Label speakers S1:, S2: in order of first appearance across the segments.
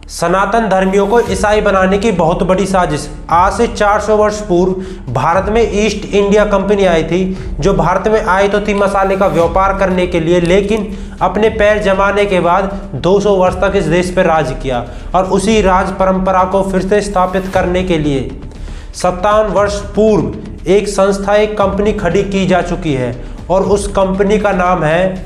S1: सनातन धर्मियों को ईसाई बनाने की बहुत बड़ी साजिश। आज से 400 वर्ष पूर्व भारत में ईस्ट इंडिया कंपनी आई थी, जो भारत में आई तो थी मसाले का व्यापार करने के लिए, लेकिन अपने पैर जमाने के बाद 200 वर्ष तक इस देश पर राज किया और उसी राज परंपरा को फिर से स्थापित करने के लिए 57 वर्ष पूर्व एक संस्था, एक कंपनी खड़ी की जा चुकी है और उस कंपनी का नाम है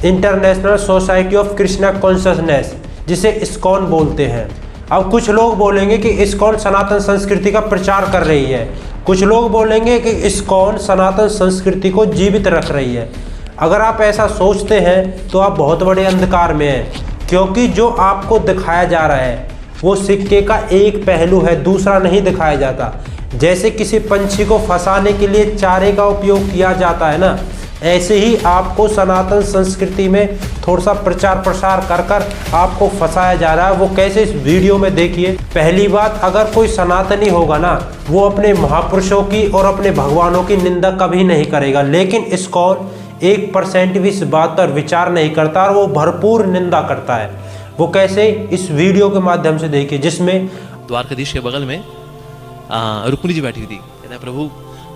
S1: international society of Krishna consciousness, जिसे इस्कॉन बोलते हैं। अब कुछ लोग बोलेंगे कि इस्कॉन सनातन संस्कृति का प्रचार कर रही है, कुछ लोग बोलेंगे कि इस्कॉन सनातन संस्कृति को जीवित रख रही है। अगर आप ऐसा सोचते हैं तो आप बहुत बड़े अंधकार में हैं, क्योंकि जो आपको दिखाया जा रहा है वो सिक्के का एक पहलू है, दूसरा नहीं दिखाया जाता। जैसे किसी पंछी को फंसाने के लिए चारे का उपयोग किया जाता है ना, ऐसे ही आपको सनातन संस्कृति में थोड़ा सा प्रचार प्रसार कर कर आपको फंसाया जा रहा है। वो कैसे, इस वीडियो में देखिए। पहली बात, अगर कोई सनातनी होगा ना, वो अपने महापुरुषों की और अपने भगवानों की निंदा कभी नहीं करेगा, लेकिन इस्कॉन 1% भी इस बात पर विचार नहीं करता और वो भरपूर निंदा करता है। वो कैसे, इस वीडियो के माध्यम से देखिए, जिसमें
S2: द्वारकाधीश के बगल में रुक्मिणी जी बैठी हुई थी। कहते हैं प्रभु,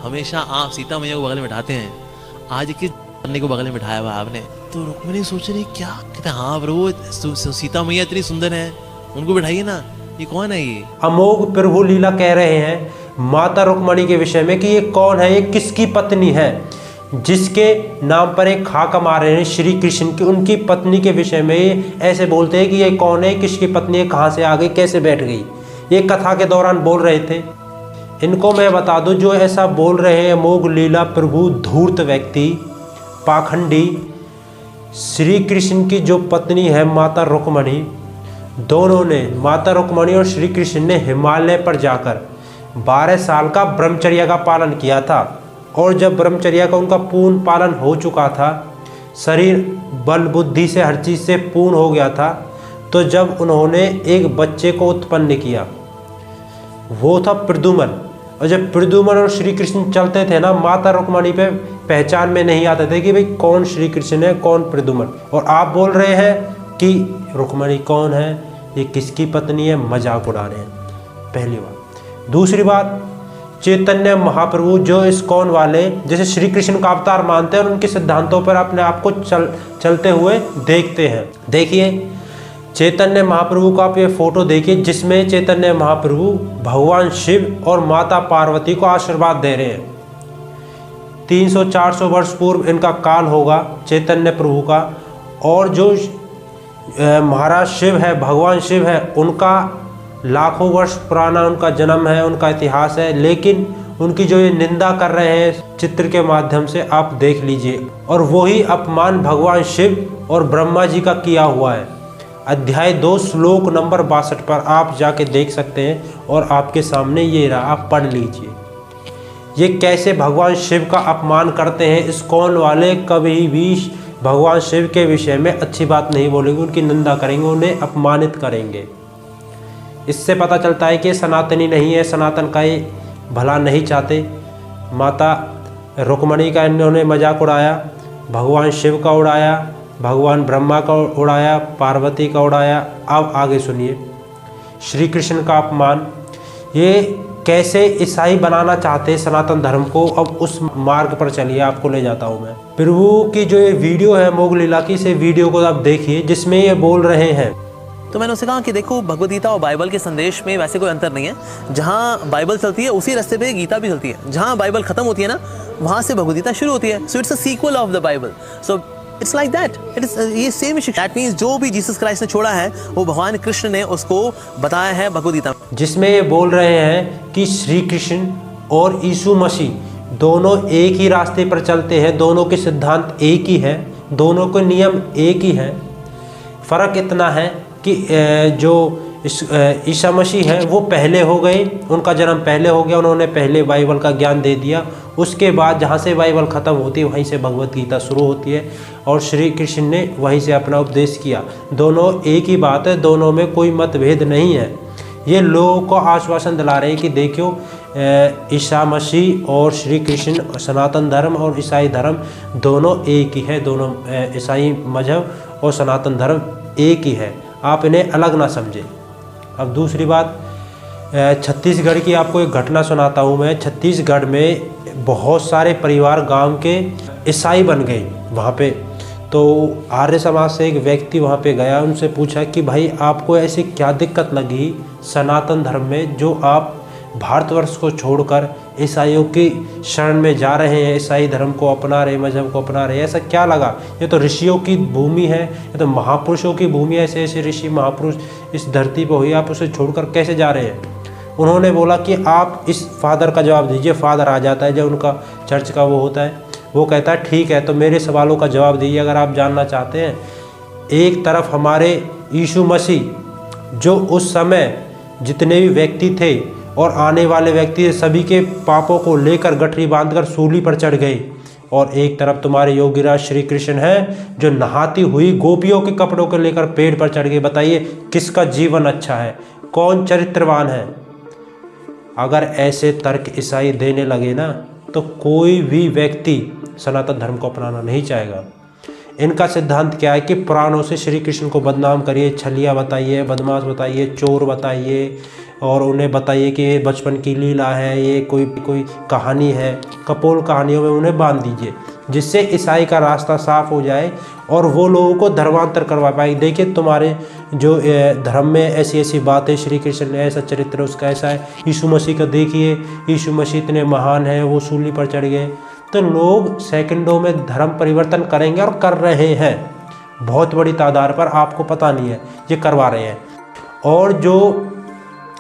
S2: हमेशा आप सीता मैया को बगल में बैठाते हैं, आज किस अन्य को बगल में बिठाया हुआ आपने? तो रुक्मिणी सोच रही क्या? कहते हैं हाँ प्रभु, सीता मैया इतनी सुंदर है, उनको बिठाइए ना। ये कौन है? ये
S1: अमोघ प्रभु लीला कह रहे हैं माता रुक्मिणी के विषय में कि ये कौन है, ये किसकी पत्नी है, जिसके नाम पर एक खाका मार रहे हैं श्री कृष्ण की, उनकी पत्नी के विषय में ये ऐसे बोलते हैं कि ये कौन है, किसकी पत्नी है, कहाँ से आ गई, कैसे बैठ गई। ये कथा के दौरान बोल रहे थे। इनको मैं बता दूं, जो ऐसा बोल रहे हैं अमोघ लीला प्रभु, धूर्त व्यक्ति, पाखंडी, श्री कृष्ण की जो पत्नी है माता रुक्मिणी, दोनों ने, माता रुक्मिणी और श्री कृष्ण ने हिमालय पर जाकर 12 साल का ब्रह्मचर्य का पालन किया था। और जब ब्रह्मचर्य का उनका पूर्ण पालन हो चुका था, शरीर बल बुद्धि से हर चीज़ से पूर्ण हो गया था, तो जब उन्होंने एक बच्चे को उत्पन्न किया, वो था प्रद्युम्न। और जब प्रद्युम्न और श्री कृष्ण चलते थे ना, माता रुक्मिणी पे पहचान में नहीं आते थे कि भाई कौन श्री कृष्ण है, कौन प्रद्युम्न। और आप बोल रहे हैं कि रुक्मिणी कौन है, ये किसकी पत्नी है, मजाक उड़ा रहे हैं। पहली बात। दूसरी बात, चैतन्य महाप्रभु जो इस्कॉन वाले जैसे श्री कृष्ण का अवतार मानते हैं और उनके सिद्धांतों पर अपने आप को चलते हुए देखते हैं। देखिए चैतन्य महाप्रभु का आप ये फोटो देखिए, जिसमें चैतन्य महाप्रभु भगवान शिव और माता पार्वती को आशीर्वाद दे रहे हैं। 300-400 वर्ष पूर्व इनका काल होगा चैतन्य प्रभु का। और जो महाराज शिव है, भगवान शिव है, उनका लाखों वर्ष पुराना उनका जन्म है, उनका इतिहास है, लेकिन उनकी जो ये निंदा कर रहे हैं चित्र के माध्यम से आप देख लीजिए। और वही अपमान भगवान शिव और ब्रह्मा जी का किया हुआ है। अध्याय 2 श्लोक नंबर 62 पर आप जाके देख सकते हैं और आपके सामने ये रहा, आप पढ़ लीजिए। ये कैसे भगवान शिव का अपमान करते हैं। इस्कॉन वाले कभी भी भगवान शिव के विषय में अच्छी बात नहीं बोलेंगे, उनकी निंदा करेंगे, उन्हें अपमानित करेंगे। इससे पता चलता है कि सनातनी नहीं है, सनातन का ये भला नहीं चाहते। माता रुक्मिणी का इन्होंने मजाक उड़ाया, भगवान शिव का उड़ाया, भगवान ब्रह्मा का उड़ाया, पार्वती का उड़ाया। अब आगे सुनिए, श्री कृष्ण का अपमान। ये कैसे ईसाई बनाना चाहते हैं सनातन धर्म को। अब उस मार्ग पर चलिए, आपको ले जाता हूँ मैं। प्रभु की जो ये वीडियो है अमोघ लीला की, इसे वीडियो को आप देखिए, जिसमें ये बोल रहे हैं।
S2: तो मैंने उससे कहा कि देखो, भगवद गीता और बाइबल के संदेश में वैसे कोई अंतर नहीं है। जहाँ बाइबल चलती है उसी रास्ते पे गीता भी चलती है। जहाँ बाइबल खत्म होती है ना, वहाँ से भगवद गीता शुरू होती है। So it's a sequel of the Bible. So it's like that, it is ये सेम इशू। दैट मीन्स जो भी जीसस क्राइस्ट ने छोड़ा है वो भगवान कृष्ण ने उसको बताया है भगवद गीता,
S1: जिसमें ये बोल रहे हैं कि श्री कृष्ण और यीशु मसीह दोनों एक ही रास्ते पर चलते हैं, दोनों के सिद्धांत एक ही है, दोनों के नियम एक ही है। फ़र्क इतना है कि जो ईसा मसीह है वो पहले हो गए, उनका जन्म पहले हो गया, उन्होंने पहले बाइबल का ज्ञान दे दिया। उसके बाद जहाँ से बाइबल ख़त्म होती है वहीं से भगवद गीता शुरू होती है और श्री कृष्ण ने वहीं से अपना उपदेश किया। दोनों एक ही बात है, दोनों में कोई मतभेद नहीं है। ये लोगों को आश्वासन दिला रहे हैं कि देखियो, ईसा मसीह और श्री कृष्ण, सनातन धर्म और ईसाई धर्म दोनों एक ही है। दोनों ईसाई मजहब और सनातन धर्म एक ही है, आप इन्हें अलग ना समझें। अब दूसरी बात, छत्तीसगढ़ की आपको एक घटना सुनाता हूँ मैं। छत्तीसगढ़ में बहुत सारे परिवार गांव के ईसाई बन गए वहाँ पे। तो आर्य समाज से एक व्यक्ति वहाँ पे गया, उनसे पूछा कि भाई आपको ऐसी क्या दिक्कत लगी सनातन धर्म में जो आप भारतवर्ष को छोड़कर ईसाइयों की शरण में जा रहे हैं, ईसाई धर्म को अपना रहे, मजहब को अपना रहे, ऐसा क्या लगा? ये तो ऋषियों की भूमि है, ये तो महापुरुषों की भूमि है, ऐसे ऐसे ऋषि महापुरुष इस धरती पर हुई, आप उसे छोड़कर कैसे जा रहे हैं? उन्होंने बोला कि आप इस फादर का जवाब दीजिए। फादर आ जाता है जब उनका चर्च का वो होता है, वो कहता है ठीक है, तो मेरे सवालों का जवाब दीजिए अगर आप जानना चाहते हैं। एक तरफ हमारे यीशु मसीह जो उस समय जितने भी व्यक्ति थे और आने वाले व्यक्ति सभी के पापों को लेकर गठरी बांधकर सूली पर चढ़ गए, और एक तरफ तुम्हारे योगीराज श्री कृष्ण हैं जो नहाती हुई गोपियों के कपड़ों को लेकर पेड़ पर चढ़ गए। बताइए किसका जीवन अच्छा है, कौन चरित्रवान है? अगर ऐसे तर्क ईसाई देने लगे ना तो कोई भी व्यक्ति सनातन धर्म को अपनाना नहीं चाहेगा। इनका सिद्धांत क्या है कि पुराणों से श्री कृष्ण को बदनाम करिए, छलिया बताइए, बदमाश बताइए, चोर बताइए, और उन्हें बताइए कि ये बचपन की लीला है, ये कोई कहानी है, कपोल कहानियों में उन्हें बांध दीजिए, जिससे ईसाई का रास्ता साफ हो जाए और वो लोगों को धर्मांतर करवा पाए। देखिए तुम्हारे जो धर्म में ऐसी ऐसी बातें, श्री कृष्ण ने ऐसा चरित्र उसका ऐसा है, यीशु मसीह का देखिए, यीशु मसीह इतने महान है, वो सूली पर चढ़ गए। तो लोग सेकंडों में धर्म परिवर्तन करेंगे और कर रहे हैं, बहुत बड़ी तादाद पर, आपको पता नहीं है ये करवा रहे हैं। और जो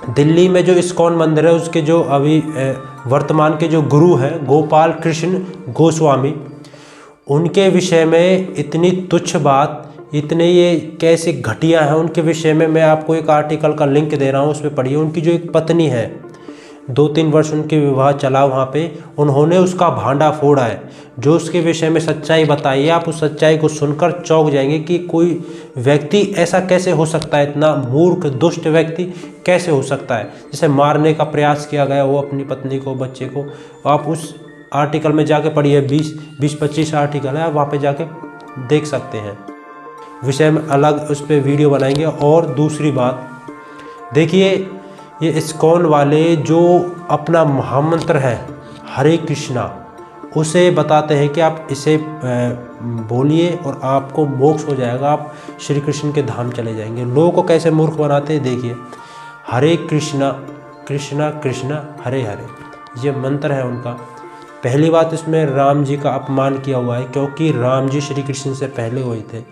S1: दिल्ली में जो इस्कॉन मंदिर है उसके जो अभी वर्तमान के जो गुरु हैं गोपाल कृष्ण गोस्वामी, उनके विषय में इतनी तुच्छ बात, इतने ये कैसे घटिया हैं उनके विषय में मैं आपको एक आर्टिकल का लिंक दे रहा हूँ, उसमें पढ़िए। उनकी जो एक पत्नी है, 2-3 वर्ष उनके विवाह चला वहाँ पे, उन्होंने उसका भांडा फोड़ा है, जो उसके विषय में सच्चाई बताई है। आप उस सच्चाई को सुनकर चौंक जाएंगे कि कोई व्यक्ति ऐसा कैसे हो सकता है, इतना मूर्ख दुष्ट व्यक्ति कैसे हो सकता है, जिसे मारने का प्रयास किया गया वो अपनी पत्नी को, बच्चे को। आप उस आर्टिकल में जाके पढ़िए, 20-25 आर्टिकल है, आप वहाँ पे जाके देख सकते हैं। विषय में अलग उस पर वीडियो बनाएंगे। और दूसरी बात देखिए, ये इस्कॉन वाले जो अपना महामंत्र है हरे कृष्णा, उसे बताते हैं कि आप इसे बोलिए और आपको मोक्ष हो जाएगा, आप श्री कृष्ण के धाम चले जाएंगे। लोगों को कैसे मूर्ख बनाते हैं देखिए। हरे कृष्णा कृष्णा कृष्णा हरे हरे, ये मंत्र है उनका। पहली बात, इसमें राम जी का अपमान किया हुआ है, क्योंकि राम जी श्री कृष्ण से पहले हुए थे,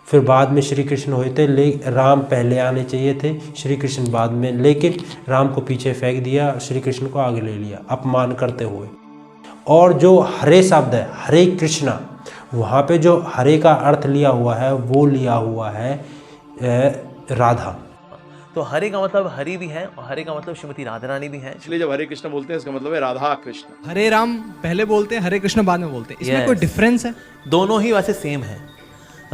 S1: फिर बाद में श्री कृष्ण हुए थे। राम पहले आने चाहिए थे, श्री कृष्ण बाद में, लेकिन राम को पीछे फेंक दिया, श्री कृष्ण को आगे ले लिया अपमान करते हुए। और जो हरे शब्द है हरे कृष्णा, वहाँ पे जो हरे का अर्थ लिया हुआ है वो लिया हुआ है राधा।
S2: तो हरे का मतलब हरि भी है और हरे का मतलब श्रीमती राधा रानी भी है।
S3: इसलिए जब हरे कृष्ण बोलते हैं इसका मतलब है राधा कृष्ण।
S4: हरे राम पहले बोलते हैं, हरे कृष्ण बाद में बोलते हैं, इसमें कोई डिफरेंस है?
S2: दोनों ही वैसे सेम है।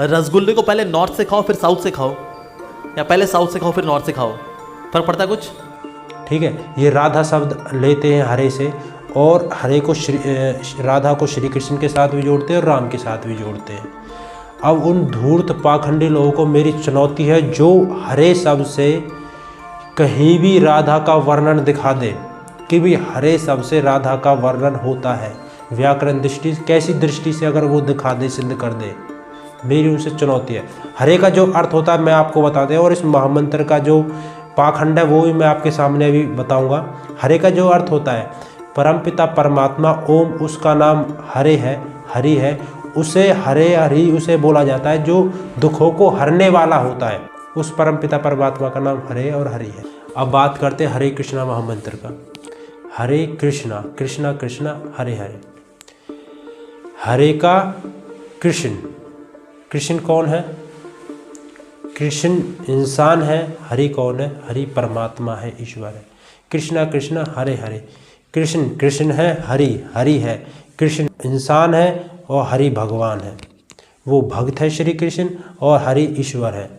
S2: रसगुल्ले को पहले नॉर्थ से खाओ फिर साउथ से खाओ, या पहले साउथ से खाओ फिर नॉर्थ से खाओ, फर्क पड़ता है कुछ?
S1: ठीक है, ये राधा शब्द लेते हैं हरे से, और हरे को राधा को श्री कृष्ण के साथ भी जोड़ते हैं और राम के साथ भी जोड़ते हैं। अब उन धूर्त पाखंडी लोगों को मेरी चुनौती है, जो हरे शब्द से कहीं भी राधा का वर्णन दिखा दे कि भी हरे शब्द से राधा का वर्णन होता है, व्याकरण दृष्टि कैसी दृष्टि से अगर वो दिखा दे, सिद्ध कर दे, मेरी उनसे चुनौती है। हरे का जो अर्थ होता है मैं आपको बता दें, और इस महामंत्र का जो पाखंड है वो भी मैं आपके सामने अभी बताऊंगा। हरे का जो अर्थ होता है परमपिता परमात्मा ओम, उसका नाम हरे है, हरि है, उसे हरे हरि उसे बोला जाता है जो दुखों को हरने वाला होता है। उस परमपिता परमात्मा का नाम हरे और हरि है। अब बात करते हैं हरे कृष्णा महामंत्र का। हरे कृष्णा कृष्णा कृष्णा हरे हरे। हरे का कृष्ण, कृष्ण कौन है? कृष्ण इंसान है, हरि कौन है? हरि परमात्मा है, ईश्वर है। कृष्णा कृष्णा हरे हरे, कृष्ण कृष्ण है, हरि हरि है। कृष्ण इंसान है और हरि भगवान है, वो भक्त है श्री कृष्ण, और हरि ईश्वर है,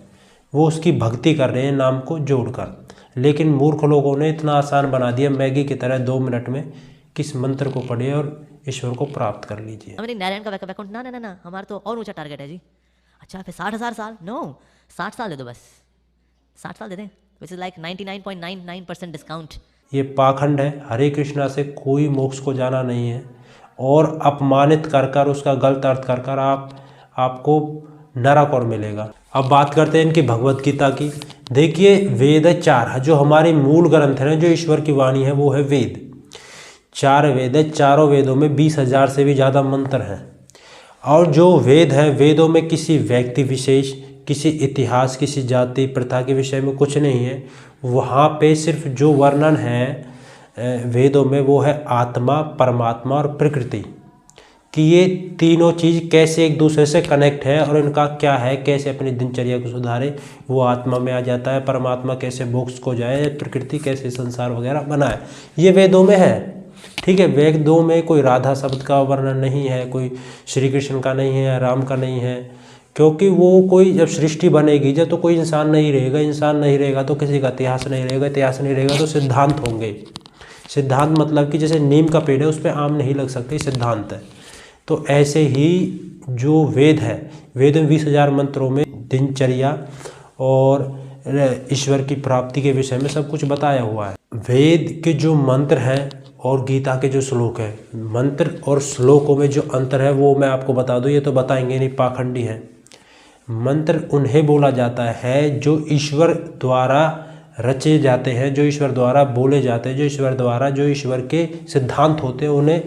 S1: वो उसकी भक्ति कर रहे हैं नाम को जोड़कर। लेकिन मूर्ख लोगों ने इतना आसान बना दिया मैगी की तरह 2 मिनट में किस मंत्र को पढ़िए और ईश्वर को प्राप्त कर लीजिए।
S5: हमारे नारायण का बैकअप अकाउंट ना हमारा तो और ऊंचा टारगेट है जी। अच्छा फिर 60,000 साल? नो 60 साल दे दो बस, 60 साल दे दें। which is like 99.99% discount.
S1: ये पाखंड है। हरे कृष्णा से कोई मोक्ष को जाना नहीं है और अपमानित कर कर उसका गलत अर्थ कर कर आपको नरक और मिलेगा। अब बात करते हैं इनकी भगवत गीता की। देखिए वेद 4 है, जो हमारे मूल ग्रंथ है, जो ईश्वर की वाणी है, वो है वेद। 4 वेद है, चारों वेदों में 20,000 से भी ज़्यादा मंत्र हैं। और जो वेद है, वेदों में किसी व्यक्ति विशेष, किसी इतिहास, किसी जाति प्रथा के विषय में कुछ नहीं है। वहाँ पे सिर्फ जो वर्णन है वेदों में वो है आत्मा, परमात्मा और प्रकृति, कि ये तीनों चीज़ कैसे एक दूसरे से कनेक्ट है और इनका क्या है, कैसे अपनी दिनचर्या को सुधारे। वो आत्मा में आ जाता है, परमात्मा कैसे मोक्ष को जाए, प्रकृति कैसे संसार वगैरह बनाए, ये वेदों में है। ठीक है, वेदों में कोई राधा शब्द का वर्णन नहीं है, कोई श्री कृष्ण का नहीं है, राम का नहीं है, क्योंकि वो कोई जब सृष्टि बनेगी जब तो कोई इंसान नहीं रहेगा, इंसान नहीं रहेगा तो किसी का इतिहास नहीं रहेगा, इतिहास नहीं रहेगा तो सिद्धांत होंगे। सिद्धांत मतलब कि जैसे नीम का पेड़ है उस पर आम नहीं लग सकते, सिद्धांत है। तो ऐसे ही जो वेद है, वेद में 20,000 मंत्रों में दिनचर्या और ईश्वर की प्राप्ति के विषय में सब कुछ बताया हुआ है। वेद के जो मंत्र हैं और गीता के जो श्लोक हैं, मंत्र और श्लोकों में जो अंतर है वो मैं आपको बता दूं, ये तो बताएंगे नहीं, पाखंडी हैं। मंत्र उन्हें बोला जाता है जो ईश्वर द्वारा रचे जाते हैं, जो ईश्वर द्वारा बोले जाते हैं, जो ईश्वर के सिद्धांत होते हैं, उन्हें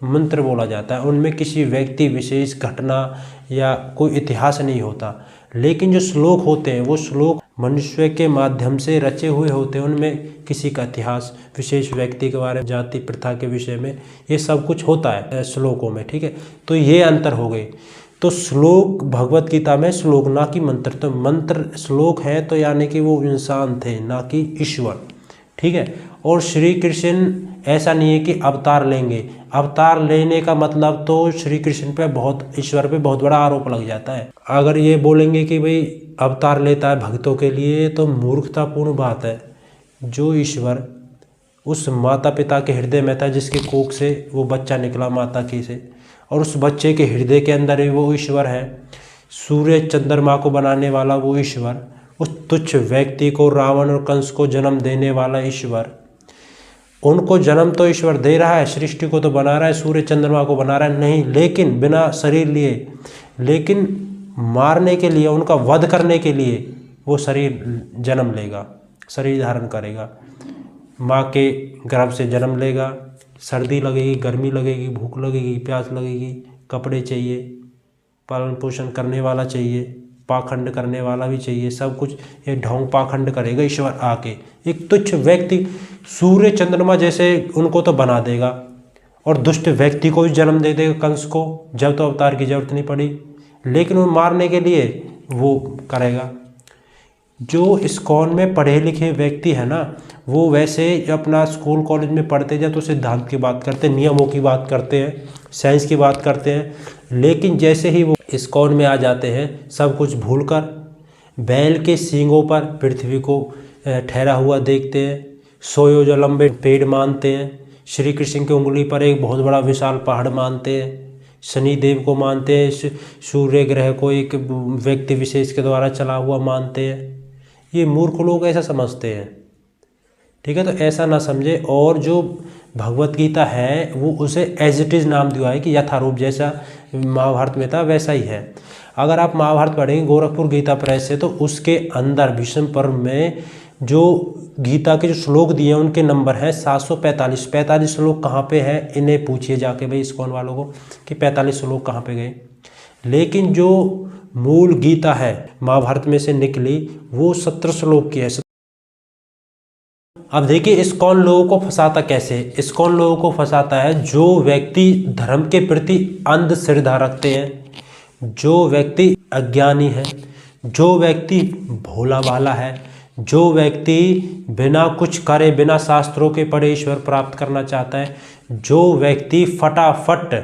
S1: मंत्र बोला जाता है। उनमें किसी व्यक्ति विशेष, घटना या कोई इतिहास नहीं होता। लेकिन जो श्लोक होते हैं वो श्लोक मनुष्य के माध्यम से रचे हुए होते हैं, उनमें किसी का इतिहास, विशेष व्यक्ति के बारे में, जाति प्रथा के विषय में, ये सब कुछ होता है श्लोकों में। ठीक है, तो ये अंतर हो गए। तो श्लोक भगवत गीता में श्लोक, ना कि मंत्र। तो मंत्र श्लोक है तो यानी कि वो इंसान थे, ना कि ईश्वर। ठीक है, और श्री कृष्ण ऐसा नहीं है कि अवतार लेंगे। अवतार लेने का मतलब तो श्री कृष्ण पे बहुत, ईश्वर पे बहुत बड़ा आरोप लग जाता है। अगर ये बोलेंगे कि भाई अवतार लेता है भक्तों के लिए, तो मूर्खतापूर्ण बात है। जो ईश्वर उस माता पिता के हृदय में था, जिसके कोख से वो बच्चा निकला माता की से, और उस बच्चे के हृदय के अंदर ही वो ईश्वर है। सूर्य चंद्रमा को बनाने वाला वो ईश्वर, उस तुच्छ व्यक्ति को, रावण और कंस को जन्म देने वाला ईश्वर, उनको जन्म तो ईश्वर दे रहा है, सृष्टि को तो बना रहा है, सूर्य चंद्रमा को बना रहा है नहीं, लेकिन बिना शरीर लिए, लेकिन मारने के लिए, उनका वध करने के लिए वो शरीर जन्म लेगा, शरीर धारण करेगा, माँ के गर्भ से जन्म लेगा। सर्दी लगेगी, गर्मी लगेगी, भूख लगेगी, प्यास लगेगी, कपड़े चाहिए, पालन पोषण करने वाला चाहिए, पाखंड करने वाला भी चाहिए, सब कुछ ये ढोंग पाखंड करेगा ईश्वर आके। एक तुच्छ व्यक्ति, सूर्य चंद्रमा जैसे उनको तो बना देगा, और दुष्ट व्यक्ति को भी जन्म दे देगा, कंस को, जब तो अवतार की जरूरत नहीं पड़ी, लेकिन वो मारने के लिए वो करेगा। जो इस्कॉन में पढ़े लिखे व्यक्ति है ना, वो वैसे अपना स्कूल कॉलेज में पढ़ते जब तो सिद्धांत की बात करते हैं, नियमों की बात करते हैं, साइंस की बात करते हैं, लेकिन जैसे ही वो इस्कॉन में आ जाते हैं, सब कुछ भूलकर बैल के सींगों पर पृथ्वी को ठहरा हुआ देखते हैं, सोयो जो लंबे पेड़ मानते हैं, श्री कृष्ण की उंगली पर एक बहुत बड़ा विशाल पहाड़ मानते हैं, शनिदेव को मानते हैं, सूर्य ग्रह को एक व्यक्ति विशेष के द्वारा चला हुआ मानते हैं। ये मूर्ख लोग ऐसा समझते हैं। ठीक है, तो ऐसा ना समझे। और जो भगवत गीता है वो उसे एज इट इज़ नाम दिया है कि यथारूप, जैसा महाभारत में था वैसा ही है। अगर आप महाभारत पढ़ेंगे गोरखपुर गीता प्रेस से, तो उसके अंदर भीष्म पर्व में जो गीता के जो श्लोक दिए हैं उनके नंबर हैं 745। 45 श्लोक कहाँ पे है, इन्हें पूछिए जाके भाई इस्कॉन वालों को कि 45 श्लोक कहाँ पे गए। लेकिन जो मूल गीता है महाभारत में से निकली वो 17 श्लोक की है। अब देखिए इस्कॉन लोगों को फंसाता कैसे। इस्कॉन लोगों को फंसाता है जो व्यक्ति धर्म के प्रति अंध श्रद्धा रखते हैं, जो व्यक्ति अज्ञानी है, जो व्यक्ति भोला भाला है, जो व्यक्ति बिना कुछ करे, बिना शास्त्रों के पढ़े ईश्वर प्राप्त करना चाहता है, जो व्यक्ति फटाफट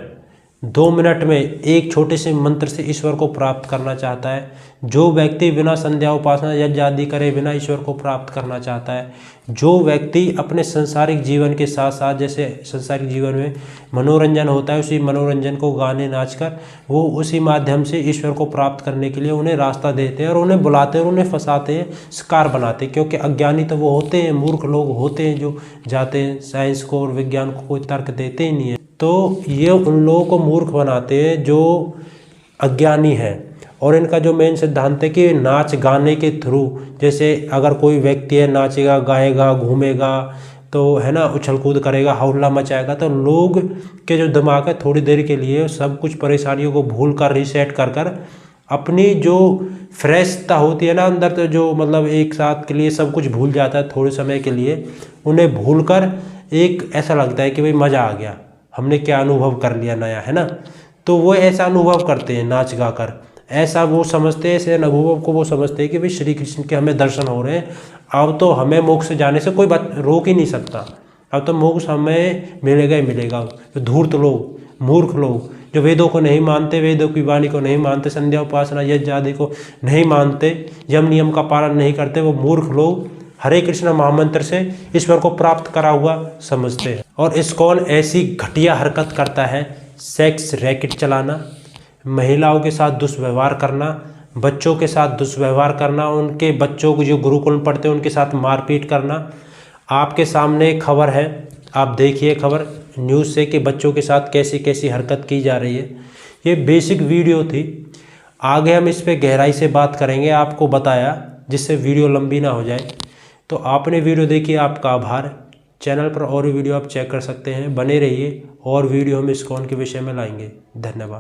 S1: 2 मिनट में एक छोटे से मंत्र से ईश्वर को प्राप्त करना चाहता है, जो व्यक्ति बिना संध्या उपासना यज्ञ आदि करे बिना ईश्वर को प्राप्त करना चाहता है, जो व्यक्ति अपने संसारिक जीवन के साथ साथ, जैसे संसारिक जीवन में मनोरंजन होता है, उसी मनोरंजन को गाने नाच कर वो उसी माध्यम से ईश्वर को प्राप्त करने के लिए उन्हें रास्ता देते हैं और उन्हें बुलाते हैं और उन्हें फंसाते हैं, शिकार बनाते हैं। क्योंकि अज्ञानी तो वो होते हैं, मूर्ख लोग होते हैं जो जाते हैं साइंस को और विज्ञान को कोई तर्क देते ही नहीं है। तो ये उन लोगों को मूर्ख बनाते हैं जो अज्ञानी है। और इनका जो मेन सिद्धांत है कि नाच गाने के थ्रू, जैसे अगर कोई व्यक्ति है नाचेगा गाएगा घूमेगा तो है ना, उछल कूद करेगा हौला मचाएगा, तो लोग के जो दिमाग है थोड़ी देर के लिए सब कुछ परेशानियों को भूल कर रीसेट कर कर अपनी जो फ्रेशता होती है ना अंदर, तो जो मतलब एक साथ के लिए सब कुछ भूल जाता है थोड़े समय के लिए, उन्हें भूल कर एक ऐसा लगता है कि भाई मज़ा आ गया, हमने क्या अनुभव कर लिया नया, है ना। तो वो ऐसा अनुभव करते हैं नाच गा कर, ऐसा वो समझते हैं, ऐसे अनुभव को वो समझते हैं कि भाई श्री कृष्ण के हमें दर्शन हो रहे हैं, अब तो हमें मोक्ष जाने से कोई बात रोक ही नहीं सकता, अब तो मोक्ष हमें मिलेगा ही मिलेगा। तो धूर्त लोग, मूर्ख लोग जो वेदों को नहीं मानते, वेदों की वाणी को नहीं मानते, संध्या उपासना यज्ञ आदि को नहीं मानते, यम नियम का पालन नहीं करते, वो मूर्ख लोग हरे कृष्ण महामंत्र से ईश्वर को प्राप्त करा हुआ समझते हैं। और इस्कॉन ऐसी घटिया हरकत करता है, सेक्स रैकेट चलाना, महिलाओं के साथ दुष्व्यवहार करना, बच्चों के साथ दुष्व्यवहार करना, उनके बच्चों को जो गुरुकुल में पढ़ते हैं उनके साथ मारपीट करना। आपके सामने खबर है, आप देखिए खबर न्यूज़ से कि बच्चों के साथ कैसी कैसी हरकत की जा रही है। ये बेसिक वीडियो थी, आगे हम इस पे गहराई से बात करेंगे, आपको बताया जिससे वीडियो लंबी ना हो जाए। तो आपने वीडियो देखी, आपका आभार। चैनल पर और भी वीडियो आप चेक कर सकते हैं, बने रहिए और वीडियो हम इस्कॉन के विषय में लाएंगे। धन्यवाद।